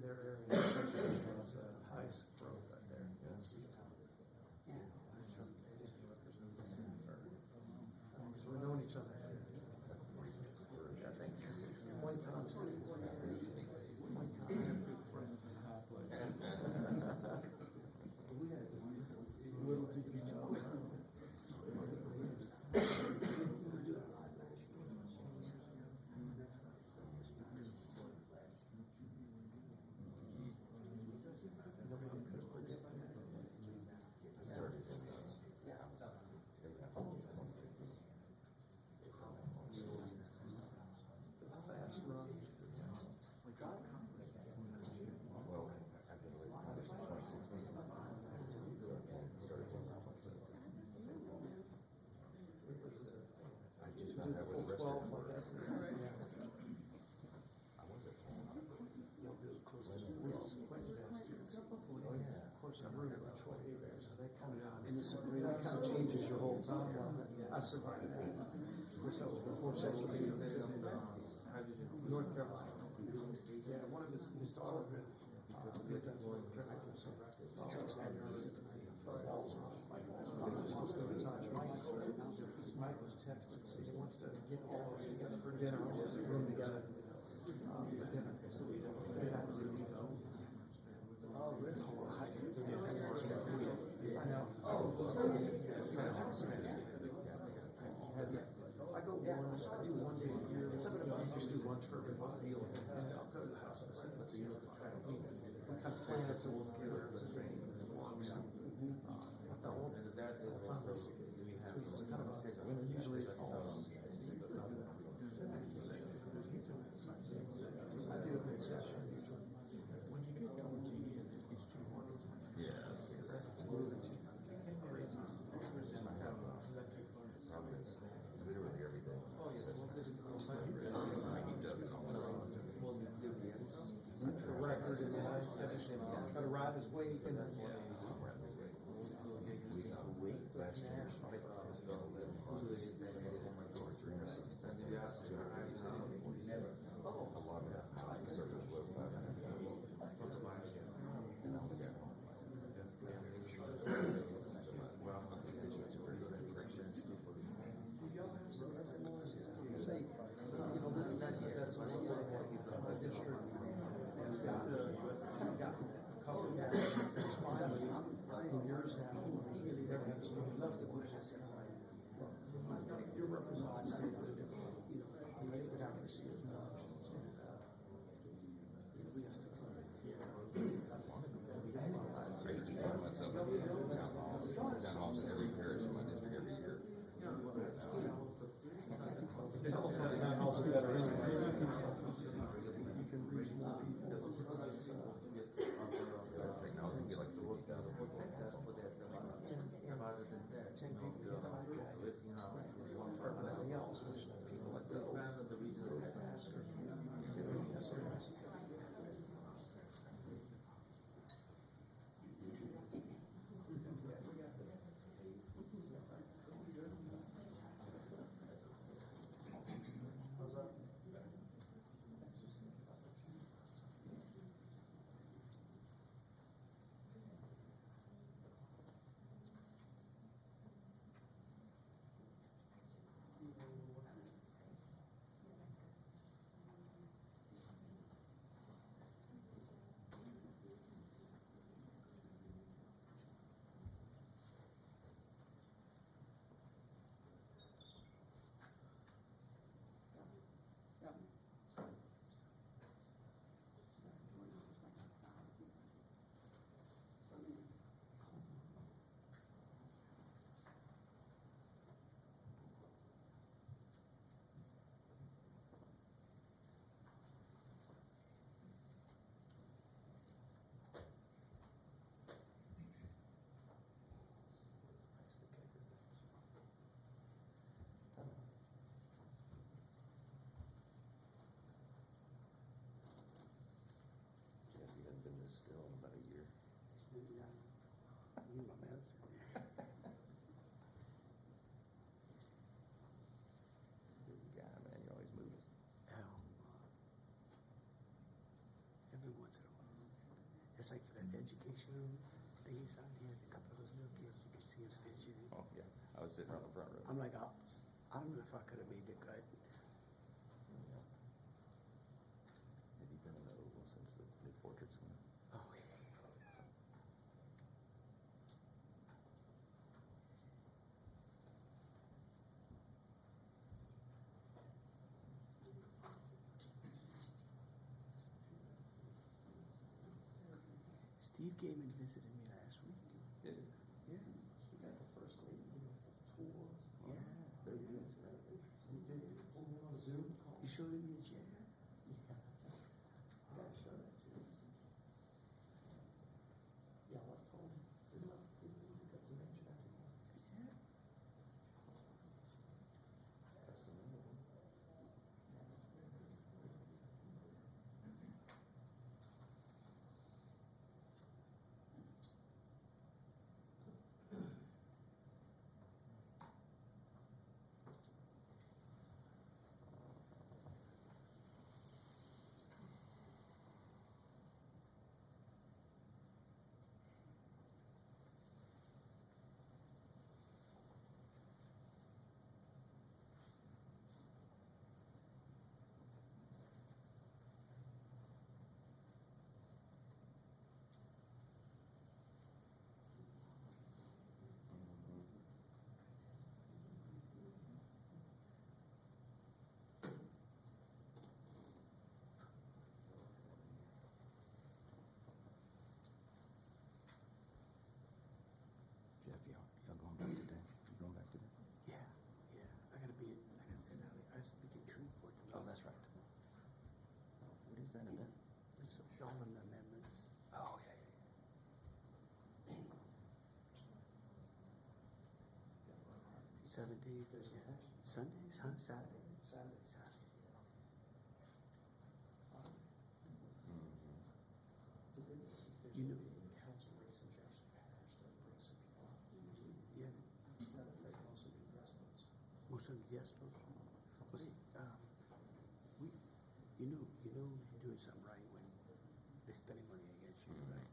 their area especially has ice growth out there. Yeah. Because we've known each other. Yeah, thanks. One constant. One constant. Little did you know. Nobody could have predicted it. Started in State House. Fast run. Well, I've been late since 2016. So I started in It was, I just found out where the rest of them were. I was at home. It's quite fantastic. Oh, yeah. Of course, I'm rooting for Troy there, so that kind of changes your whole timeline. I survived that. Of course, that was before social media. North Carolina. Yeah, one of his daughter, Mike was texting, so he wants to get all of us together for dinner, all of us in a room together for dinner. So we had to really go. Oh, that's hard. I know. I go one, I do one day a year. I just do lunch for everybody, and I'll go to the house and sit and see. We kind of plan it to work together. It's a dream. It works. But the whole time, it's kind of usually it falls. I do a big session. When you get going, it's too hard. Yeah. Because that's crazy. Problem is, literally every day. Oh, yeah. The record and try to ride his weight and then. Last year, a lot of that service was 500 and I only got home. Well, my constituents are very good at corrections. That's one thing that the district has got because of that. It's finally 9 years now. They never had enough to put it aside. Your representatives, you're not going to see as much. I used to find myself at town halls in every parish in my district every year. Telephone town halls are better anyway. You can reach more people. Technology can get like 50,000 people. 10 people get for nothing else, which people like those go faster. How's that? Jeff, you haven't been this still in about a year. Yeah. I need my medicine. Busy guy, man. You're always moving. Every once in a while. It's like for that educational thing he signed, he had a couple of those little kids, you could see him fidgeting. Oh, yeah, I was sitting on the front row. I'm like, I don't know if I could have made the cut. Yeah. Have you been in the Oval since the new portraits went up? Oh, yeah. Steve came and visited me last week. Did it? Yeah. We got the first lady give a full tour. Yeah. There you go. You did it, pulled in on a Zoom call. You showed him your chair? Yeah. I gotta show that to you. Yeah, I told him, didn't we got to mention that to you? Yeah. Custom made. Jeff, y'all going back today? You going back today? Yeah. Yeah. I gotta be, like I said, I speak at Shreveport. Oh, that's right. What is that event? It's all in the amendments. Oh, yeah, 7 days. There's an election. Sundays, huh? Saturday. Saturday. Saturday, yeah. There's You gonna know- be a council race in Jefferson Parish that brings some people out. Yeah. That'll make most of the yes votes. Most of them, yes, folks. Well, see, we, you're doing something right when they're spending money against you, right? And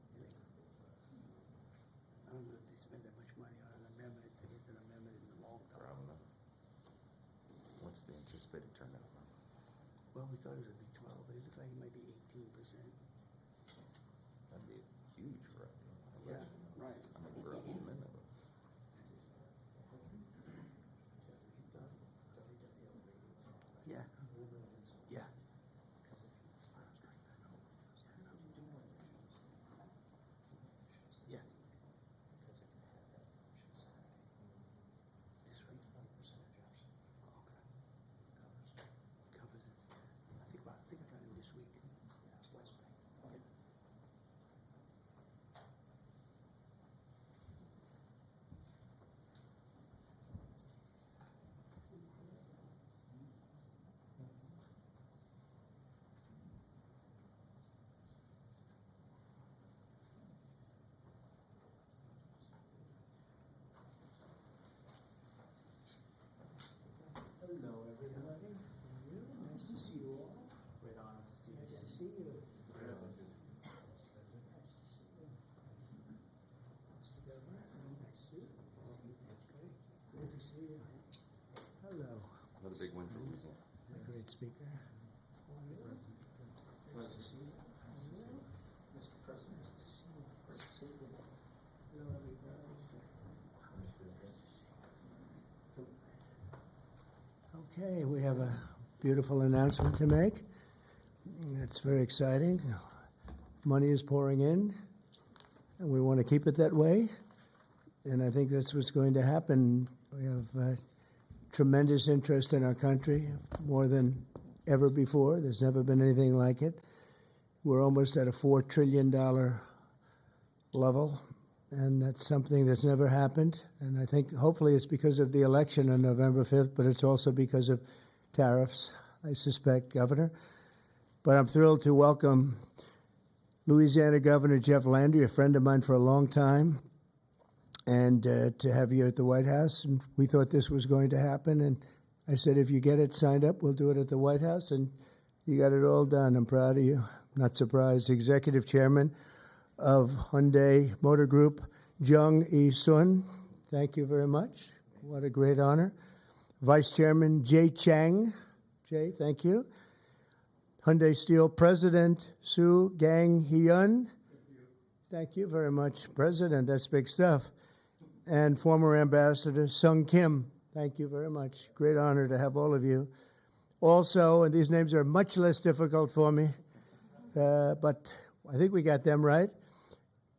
I don't know if they spend that much money on an amendment against an amendment in the long I term. don't know. What's the anticipated turnout? Well, we thought it was gonna be 12, but it looked like it might be 18%. That'd be huge for us. Yeah, right. I mean, for an amendment. Jeff, have you done WWL ratings and all that? Yeah. More than it's- Yeah. Because if you do one of your shows, Yeah. because it can have that option Saturdays. This week. 20% of Jefferson Okay. covers. Covers it. I think I got him this week. Yeah, West Bank. Yeah. Hello, everybody. How are you? Nice to see you all. Great honor to see you Nice again. to see you. Mr. President. Nice to see you. Mr. Governor, nice to see you. Good to see you. Hello. Another big win for Louisiana. A great speaker. Nice to see you. Mr. President, nice to see you. Nice to see you. Hello, everybody. Okay, we have a beautiful announcement to make. It's very exciting. Money is pouring in, and we want to keep it that way. And I think that's what's going to happen. We have tremendous interest in our country, more than ever before. There's never been anything like it. We're almost at a $4 trillion level, and that's something that's never happened. And I think hopefully it's because of the election on November 5th, but it's also because of tariffs, I suspect, Governor. But I'm thrilled to welcome Louisiana Governor Jeff Landry, a friend of mine for a long time, and to have you at the White House. And we thought this was going to happen, and I said, if you get it signed up, we'll do it at the White House, and you got it all done. I'm proud of you. Not surprised. Executive Chairman of Hyundai Motor Group, Jung E-sun. Thank you very much. What a great honor. Vice Chairman Jay Chang. Jay, thank you. Hyundai Steel President Soo Gang Hyun. Thank you very much, President. That's big stuff. And former Ambassador Sung Kim. Thank you very much. Great honor to have all of you. Also, and these names are much less difficult for me, but I think we got them right.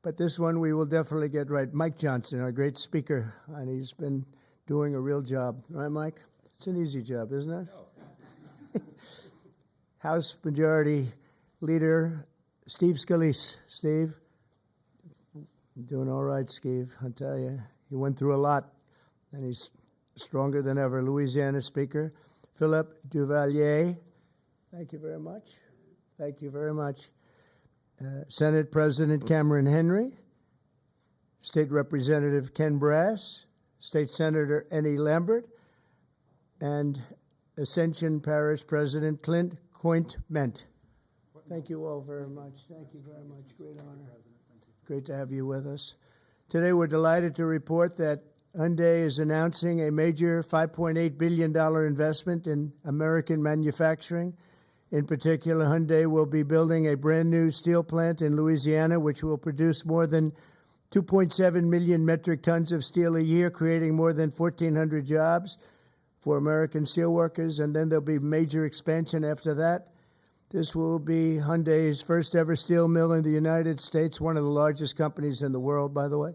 But this one we will definitely get right. Mike Johnson, our great speaker, and he's been doing a real job. Right, Mike? It's an easy job, isn't it? House Majority Leader Steve Scalise. Steve, doing all right, Steve. I'll tell you, he went through a lot, and he's stronger than ever. Louisiana Speaker Philip Duvalier. Thank you very much. Thank you very much. Senate President Cameron Henry, State Representative Ken Brass, State Senator Ennie Lambert, and Ascension Parish President Clint Coint-Ment. Thank you all very much. Thank you very much. Great honor. Great to have you with us. Today we're delighted to report that Hyundai is announcing a major $5.8 billion investment in American manufacturing. In particular, Hyundai will be building a brand new steel plant in Louisiana, which will produce more than 2.7 million metric tons of steel a year, creating more than 1,400 jobs for American steelworkers. And then there'll be major expansion after that. This will be Hyundai's first ever steel mill in the United States, one of the largest companies in the world, by the way,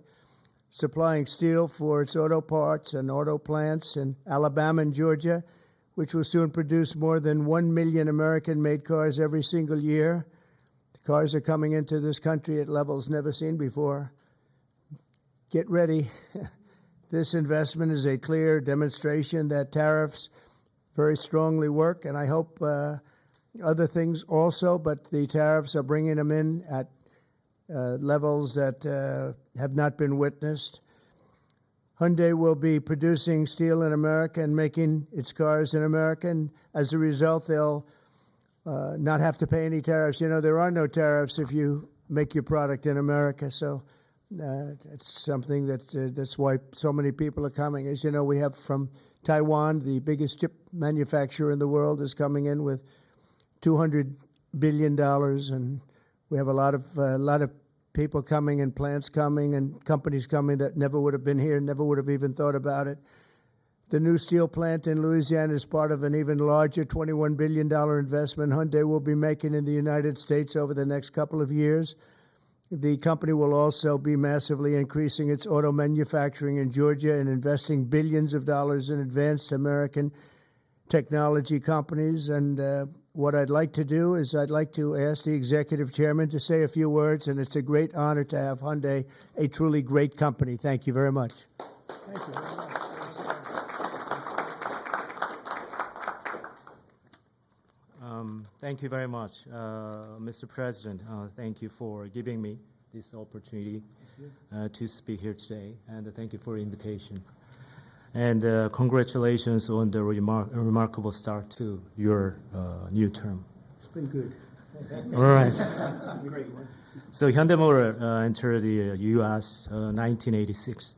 supplying steel for its auto parts and auto plants in Alabama and Georgia, which will soon produce more than 1 million American-made cars every single year. The cars are coming into this country at levels never seen before. Get ready. This investment is a clear demonstration that tariffs very strongly work, and I hope other things also, but the tariffs are bringing them in at levels that have not been witnessed. Hyundai will be producing steel in America and making its cars in America, and as a result, they'll not have to pay any tariffs. You know, there are no tariffs if you make your product in America, so it's something that's why so many people are coming. As you know, we have from Taiwan, the biggest chip manufacturer in the world, is coming in with $200 billion, and we have a lot of people coming and plants coming and companies coming that never would have been here, never would have even thought about it. The new steel plant in Louisiana is part of an even larger $21 billion investment Hyundai will be making in the United States over the next couple of years. The company will also be massively increasing its auto manufacturing in Georgia and investing billions of dollars in advanced American technology companies. And what I'd like to do is I'd like to ask the executive chairman to say a few words, and it's a great honor to have Hyundai, a truly great company. Thank you very much. Thank you very much. Thank you very much, Mr. President. Thank you for giving me this opportunity to speak here today, and thank you for the invitation. And congratulations on the remarkable start to your new term. It's been good. All right. It's been a great one. So Hyundai Motor entered the U.S. 1986.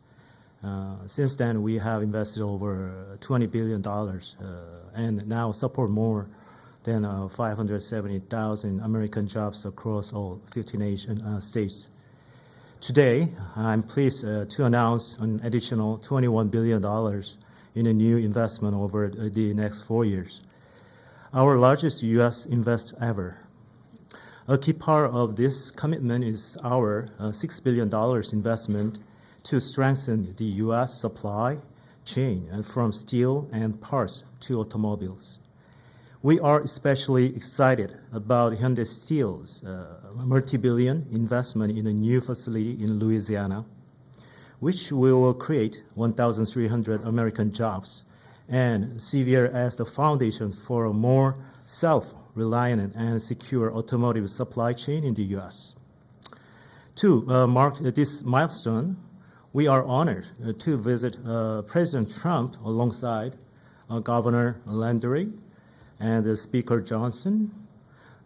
Since then, we have invested over $20 billion and now support more than 570,000 American jobs across all 50 states. Today, I'm pleased to announce an additional $21 billion in a new investment over the next 4 years, our largest U.S. invest ever. A key part of this commitment is our $6 billion investment to strengthen the U.S. supply chain from steel and parts to automobiles. We are especially excited about Hyundai Steel's multi-billion investment in a new facility in Louisiana, which will create 1,300 American jobs and serve as the foundation for a more self-reliant and secure automotive supply chain in the U.S. To mark this milestone, we are honored to visit President Trump alongside Governor Landry and Speaker Johnson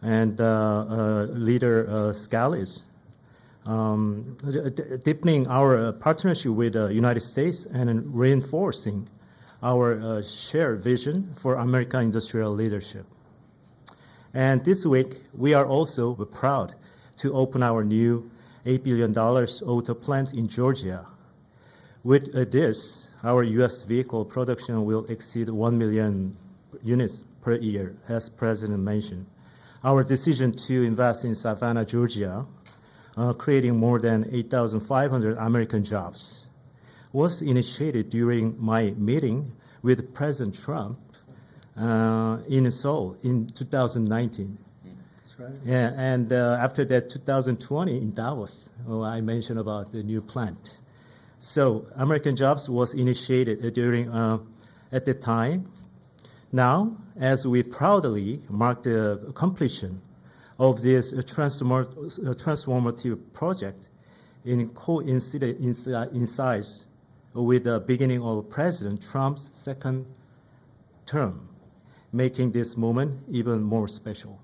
and Leader Scalise deepening our partnership with the United States and reinforcing our shared vision for American industrial leadership. And this week, we are also proud to open our new $8 billion auto plant in Georgia. With this, our U.S. vehicle production will exceed 1 million units per year, as President mentioned. Our decision to invest in Savannah, Georgia, creating more than 8,500 American jobs, was initiated during my meeting with President Trump in Seoul in 2019. That's right. Yeah, and after that, 2020 in Davos, I mentioned about the new plant. So American Jobs was initiated during at the time. Now, as we proudly mark the completion of this transformative project, coincides with the beginning of President Trump's second term, making this moment even more special.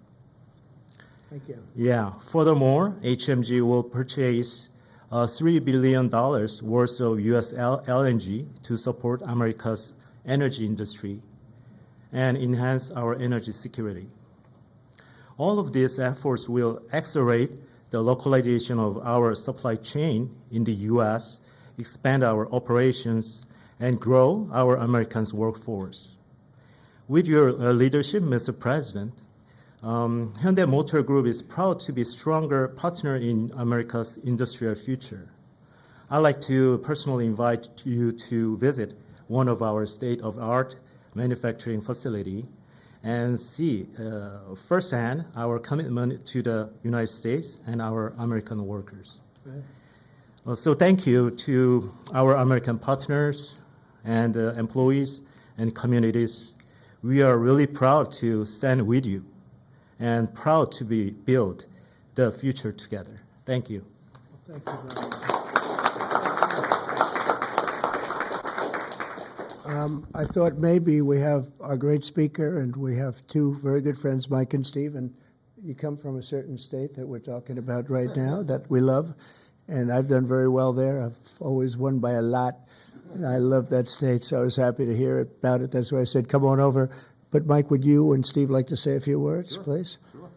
Thank you. Yeah. Furthermore, HMG will purchase $3 billion worth of U.S. LNG to support America's energy industry and enhance our energy security. All of these efforts will accelerate the localization of our supply chain in the U.S., expand our operations, and grow our American workforce. With your leadership, Mr. President, Hyundai Motor Group is proud to be a stronger partner in America's industrial future. I'd like to personally invite you to visit one of our state-of-the-art manufacturing facility and see firsthand our commitment to the United States and our American workers. Right. So thank you to our American partners and employees and communities. We are really proud to stand with you and proud to build the future together. Thank you. Well, thank you very much. I thought maybe we have our great speaker, and we have two very good friends, Mike and Steve, and you come from a certain state that we're talking about right now that we love, and I've done very well there. I've always won by a lot. I love that state, so I was happy to hear about it. That's why I said, come on over. But Mike, would you and Steve like to say a few words, please? Sure.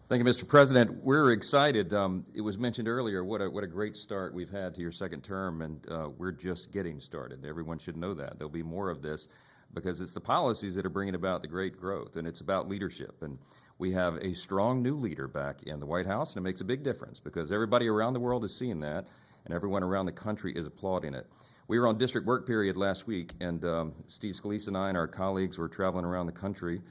Thank you, Mr. President. We're excited. It was mentioned earlier what a great start we've had to your second term, and we're just getting started. Everyone should know that. There'll be more of this because it's the policies that are bringing about the great growth, and it's about leadership. And we have a strong new leader back in the White House, and it makes a big difference because everybody around the world is seeing that, and everyone around the country is applauding it. We were on district work period last week, and Steve Scalise and I and our colleagues were traveling around the country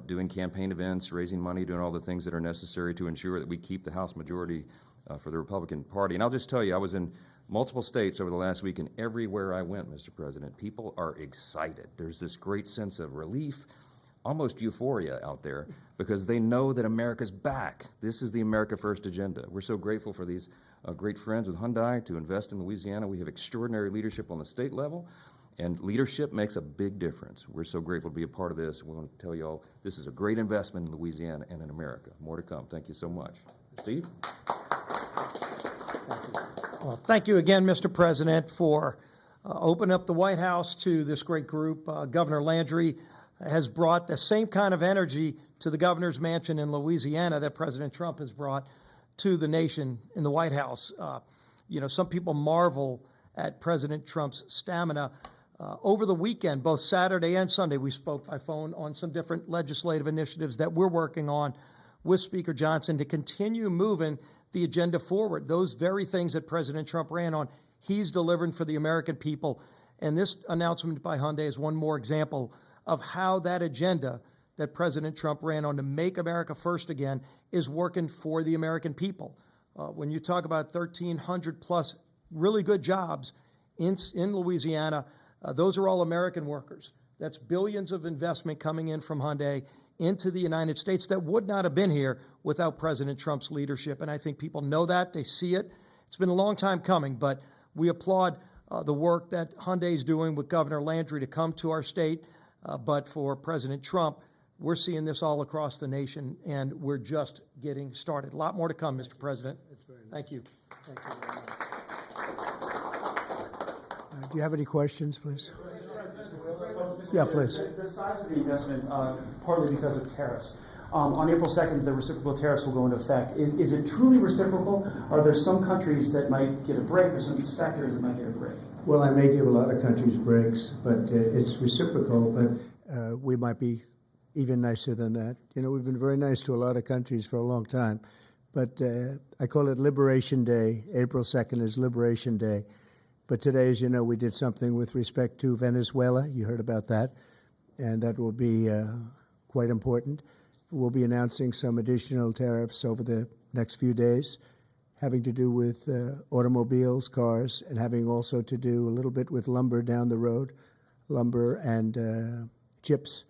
doing campaign events, raising money, doing all the things that are necessary to ensure that we keep the House majority for the Republican Party. And I'll just tell you, I was in multiple states over the last week, and everywhere I went, Mr. President, people are excited. There's this great sense of relief, almost euphoria out there, because they know that America's back. This is the America First agenda. We're so grateful for these great friends with Hyundai to invest in Louisiana. We have extraordinary leadership on the state level, and leadership makes a big difference. We're so grateful to be a part of this. We want to tell you all this is a great investment in Louisiana and in America. More to come. Thank you so much. Steve? Well, thank you again, Mr. President, for opening up the White House to this great group. Governor Landry has brought the same kind of energy to the governor's mansion in Louisiana that President Trump has brought to the nation in the White House. Some people marvel at President Trump's stamina. Over the weekend, both Saturday and Sunday, we spoke by phone on some different legislative initiatives that we're working on with Speaker Johnson to continue moving the agenda forward. Those very things that President Trump ran on, he's delivering for the American people. And this announcement by Hyundai is one more example of how that agenda that President Trump ran on to make America first again is working for the American people. When you talk about 1,300 plus really good jobs in Louisiana, those are all American workers. That's billions of investment coming in from Hyundai into the United States that would not have been here without President Trump's leadership. And I think people know that. They see it. It's been a long time coming, but we applaud the work that Hyundai is doing with Governor Landry to come to our state. But for President Trump We're seeing this all across the nation, and we're just getting started. A lot more to come, Mr. President. Thank you. Thank you very much. Do you have any questions, please? Yeah, please. The size of the investment, partly because of tariffs. On April 2nd, the reciprocal tariffs will go into effect. Is it truly reciprocal? Are there some countries that might get a break or some sectors that might get a break? Well, I may give a lot of countries breaks, but it's reciprocal, but we might be even nicer than that. You know, we've been very nice to a lot of countries for a long time, but I call it Liberation Day. April 2nd is Liberation Day. But today, as you know, we did something with respect to Venezuela. You heard about that, and that will be quite important. We'll be announcing some additional tariffs over the next few days, having to do with automobiles, cars, and having also to do a little bit with lumber down the road, lumber and chips.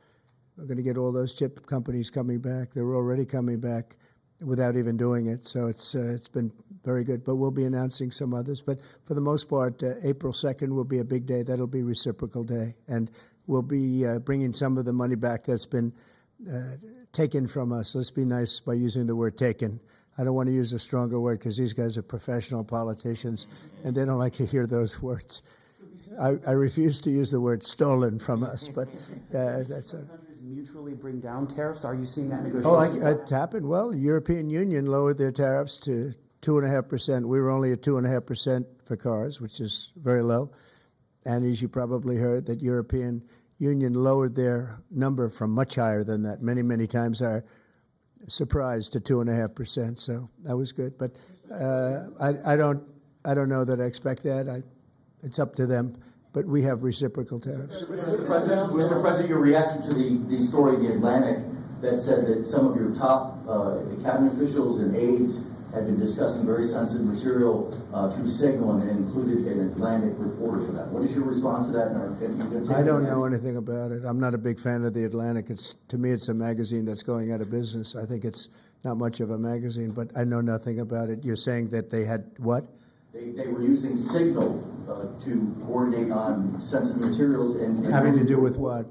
We're going to get all those chip companies coming back. They're already coming back without even doing it, so it's been very good. But we'll be announcing some others. But for the most part, April 2nd will be a big day. That'll be Reciprocal Day, and we'll be bringing some of the money back that's been taken from us. Let's be nice by using the word taken. I don't want to use a stronger word because these guys are professional politicians, and they don't like to hear those words. I refuse to use the word stolen from us, but that's a... Mutually bring down tariffs? Are you seeing that Oh, negotiation? it happened. Well, the European Union lowered their tariffs to 2.5%. We were only at 2.5% for cars, which is very low. And as you probably heard, that European Union lowered their number from much higher than that, many, many times higher, surprised to 2.5%. So that was good. But I don't know that I expect that. It's up to them. But we have reciprocal tariffs. Mr. President, your reaction to the story in the Atlantic that said that some of your top cabinet officials and aides had been discussing very sensitive material through Signal and included an Atlantic reporter for that. What is your response to that? I don't know anything about it. I'm not a big fan of the Atlantic. To me, it's a magazine that's going out of business. I think it's not much of a magazine, but I know nothing about it. You're saying that they had what? They were using Signal to coordinate on sensitive materials and having to do with what?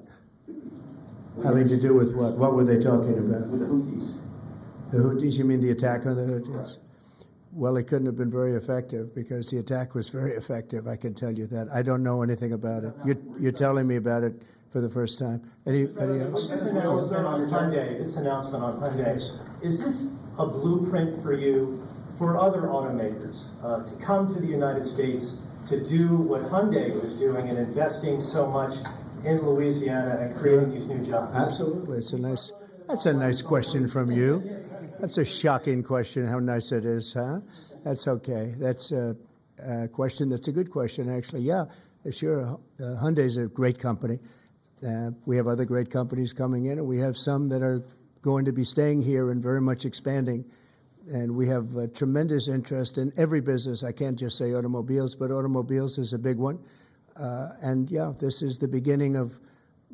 Having to do with what? What were they talking about? With the Houthis. The Houthis? You mean the attack on the Houthis? Right. Well, it couldn't have been very effective because the attack was very effective. I can tell you that. I don't know anything about it. You're telling me about it for the first time. Anybody else? This announcement on Hyundai, is this a blueprint for you for other automakers to come to the United States to do what Hyundai was doing and investing so much in Louisiana and creating these new jobs? Absolutely. That's a nice question from you. That's a shocking question, how nice it is, huh? That's okay. That's a question that's a good question, actually. Yeah, sure. Hyundai's a great company. We have other great companies coming in, and we have some that are going to be staying here and very much expanding. And we have tremendous interest in every business. I can't just say automobiles, but automobiles is a big one. And yeah, this is the beginning of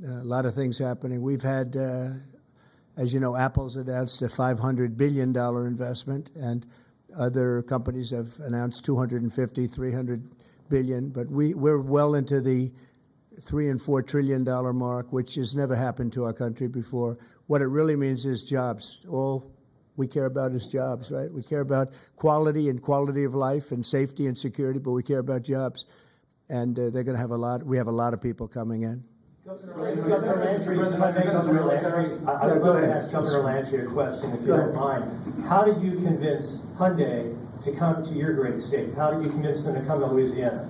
a lot of things happening. We've had, as you know, Apple's announced a $500 billion investment, and other companies have announced $250, $300 billion. But we're well into the $3 and $4 trillion mark, which has never happened to our country before. What it really means is jobs. All we care about is jobs, right? We care about quality and quality of life and safety and security, but we care about jobs. And they're going to have we have a lot of people coming in. Governor Landry, if I may, Governor Landry, I would love to ask Governor Landry a question, if you don't mind. How did you convince Hyundai to come to your great state? How did you convince them to come to Louisiana?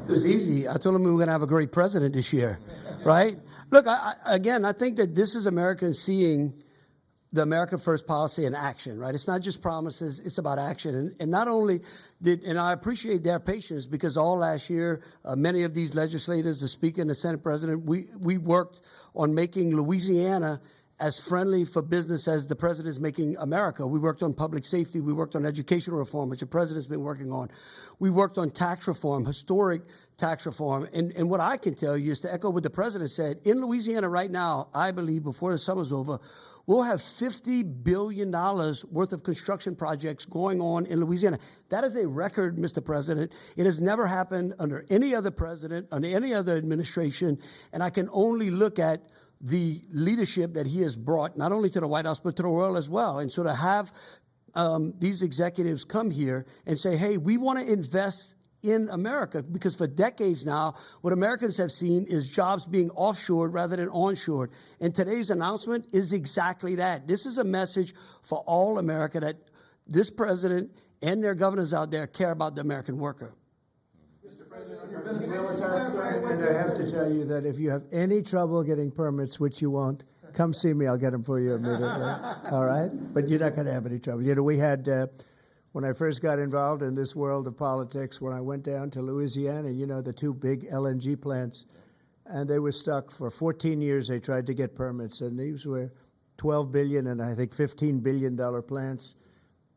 It was easy. I told them we were going to have a great president this year, right? Look, I think that this is Americans seeing the America First policy in action, right? It's not just promises, it's about action. And not only and I appreciate their patience because all last year, many of these legislators, the Speaker and the Senate President, we worked on making Louisiana as friendly for business as the President is making America. We worked on public safety. We worked on educational reform, which the President's been working on. We worked on tax reform, historic tax reform. And what I can tell you is to echo what the President said, in Louisiana right now, I believe before the summer's over, we'll have $50 billion worth of construction projects going on in Louisiana. That is a record, Mr. President. It has never happened under any other president, under any other administration. And I can only look at the leadership that he has brought, not only to the White House, but to the world as well. And so to have these executives come here and say, hey, we want to invest in America, because for decades now, what Americans have seen is jobs being offshored rather than onshored. And today's announcement is exactly that. This is a message for all America that this president and their governors out there care about the American worker. Mr. President, on your Venezuela tariffs, sir, And I have to tell you that if you have any trouble getting permits, which you won't, come see me. I'll get them for you immediately. All right? But you're not going to have any trouble. You know, we had, when I first got involved in this world of politics, when I went down to Louisiana, you know, the two big LNG plants, and they were stuck for 14 years. They tried to get permits, and these were $12 billion and I think $15 billion plants.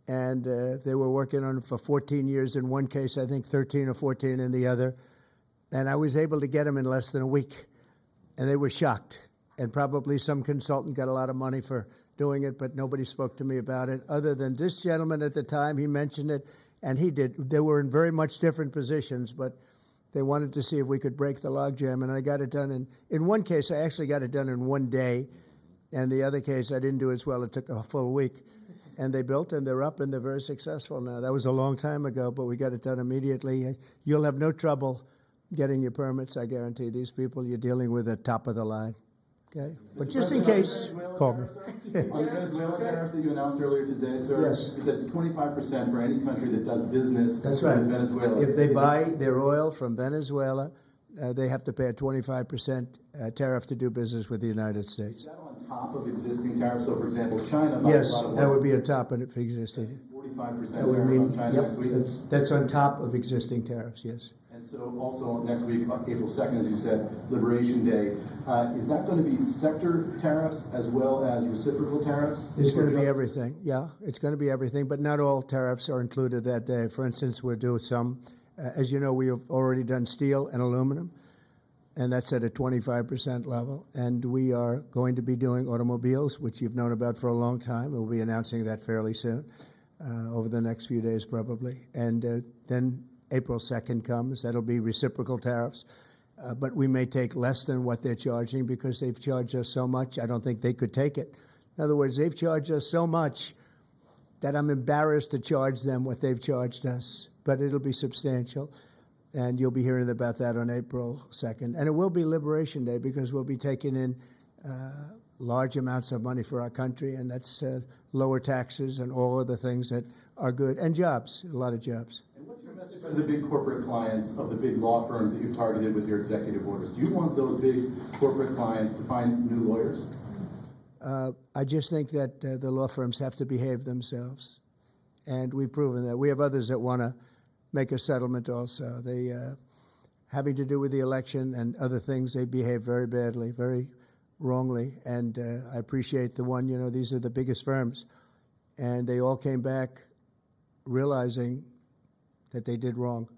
And they were working on it for 14 years in one case, I think 13 or 14 in the other. And I was able to get them in less than a week. And they were shocked. And probably some consultant got a lot of money for doing it, but nobody spoke to me about it other than this gentleman at the time. He mentioned it, and he did. They were in very much different positions, but they wanted to see if we could break the logjam. And I got it done. In one case, I actually got it done in one day. And the other case, I didn't do as well. It took a full week. And they built, and they're up, and they're very successful now. That was a long time ago, but we got it done immediately. You'll have no trouble getting your permits, I guarantee. These people you're dealing with are top of the line. Okay? But just in case, call me. On the Venezuela tariffs that you announced earlier today, sir, Yes. you said it's 25% for any country that does business That's right. with Venezuela. If they Is buy that- their oil from Venezuela, they have to pay a 25% tariff to do business with the United Is States. that on top of existing tariffs? So, for example, China buys Yes, a lot of that oil. would be on top of it for existing. 45% That would tariff mean, on China yep, next week. that's on top of existing tariffs, yes. And so also next week, April 2nd, as you said, Liberation Day. Is that going to be sector tariffs as well as reciprocal tariffs? It's going to be Or just- everything, yeah. It's going to be everything, but not all tariffs are included that day. For instance, we'll do some, as you know, we have already done steel and aluminum, and that's at a 25% level. And we are going to be doing automobiles, which you've known about for a long time. We'll be announcing that fairly soon, over the next few days probably. And then April 2nd comes. That'll be reciprocal tariffs. But we may take less than what they're charging because they've charged us so much. I don't think they could take it. In other words, they've charged us so much that I'm embarrassed to charge them what they've charged us. But it'll be substantial. And you'll be hearing about that on April 2nd. And it will be Liberation Day because we'll be taking in large amounts of money for our country. And that's lower taxes and all of the things that are good. And jobs, a lot of jobs. And what's your message to the big corporate clients of the big law firms that you've targeted with your executive orders? Do you want those big corporate clients to find new lawyers? I just think that the law firms have to behave themselves. And we've proven that. We have others that want to make a settlement also. They, having to do with the election and other things, they behave very badly, very wrongly. And I appreciate the one, you know, these are the biggest firms. And they all came back realizing that they did wrong.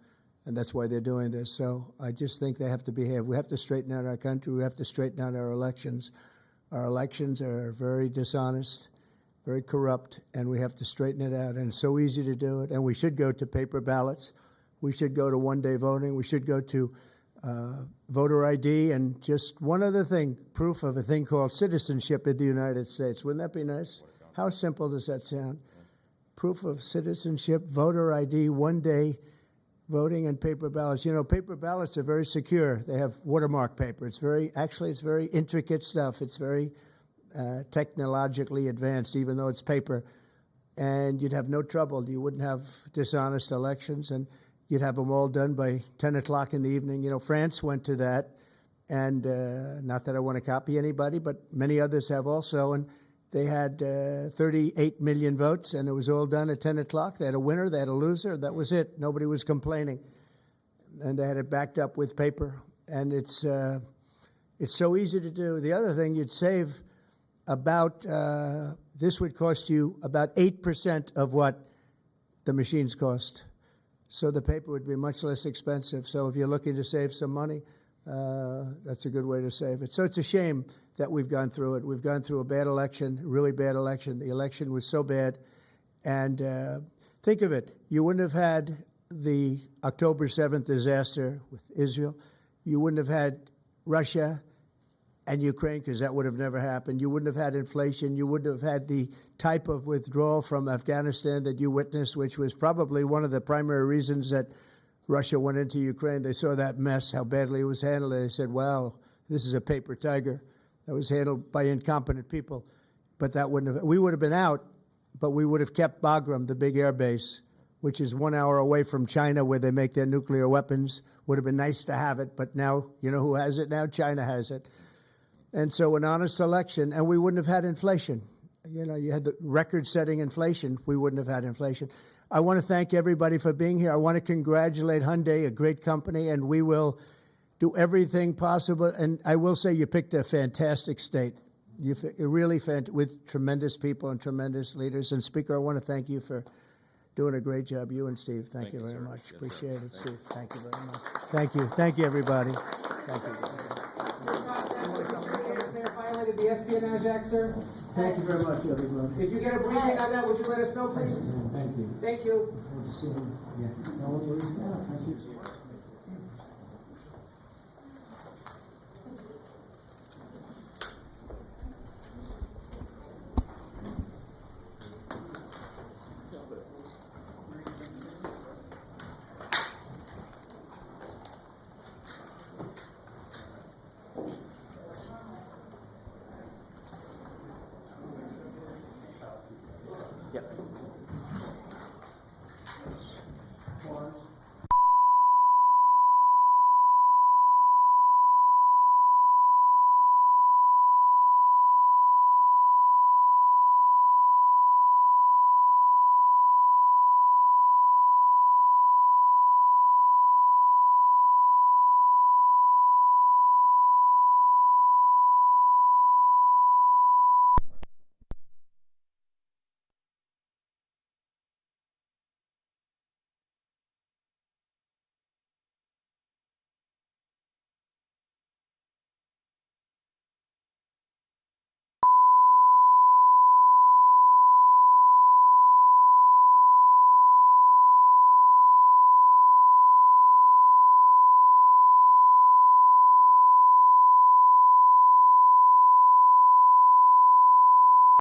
And that's why they're doing this. So I just think they have to behave. We have to straighten out our country. We have to straighten out our elections. Our elections are very dishonest, very corrupt, and we have to straighten it out. And it's so easy to do it. And we should go to paper ballots. We should go to one-day voting. We should go to voter ID. And just one other thing, proof of a thing called citizenship in the United States. Wouldn't that be nice? How simple does that sound? Proof of citizenship, voter ID, one-day voting, and paper ballots. You know, paper ballots are very secure. They have watermark paper. It's very intricate stuff. It's very technologically advanced, even though it's paper. And you'd have no trouble. You wouldn't have dishonest elections, and you'd have them all done by 10 o'clock in the evening. You know, France went to that, and not that I want to copy anybody, but many others have also, and they had 38 million votes, and it was all done at 10 o'clock. They had a winner, they had a loser. That was it. Nobody was complaining. And they had it backed up with paper. And it's so easy to do. The other thing, you'd save about, this would cost you about 8% of what the machines cost. So the paper would be much less expensive. So if you're looking to save some money, that's a good way to save it. So it's a shame that we've gone through it. We've gone through a bad election, really bad election. The election was so bad. And think of it. You wouldn't have had the October 7th disaster with Israel. You wouldn't have had Russia and Ukraine, because that would have never happened. You wouldn't have had inflation. You wouldn't have had the type of withdrawal from Afghanistan that you witnessed, which was probably one of the primary reasons that Russia went into Ukraine. They saw that mess, how badly it was handled. They said, wow, this is a paper tiger that was handled by incompetent people. But that wouldn't have, we would have been out, but we would have kept Bagram, the big air base, which is 1 hour away from China where they make their nuclear weapons. Would have been nice to have it, but now, you know who has it now? China has it. And so an honest election, and we wouldn't have had inflation. You know, you had the record-setting inflation. We wouldn't have had inflation. I want to thank everybody for being here. I want to congratulate Hyundai, a great company, and we will do everything possible. And I will say you picked a fantastic state. You're really with tremendous people and tremendous leaders. And Speaker, I want to thank you for doing a great job. You and Steve, thank you very much. Yes, appreciate it, Steve. Thank you very much. Thank you. Thank you, everybody. Thank you. Violated the Espionage Act, sir. Thank you very much, everybody. If you get a briefing on that, would you let us know, please? Thank you. Thank you. Good to see you. Yeah. Louisiana. Thank you.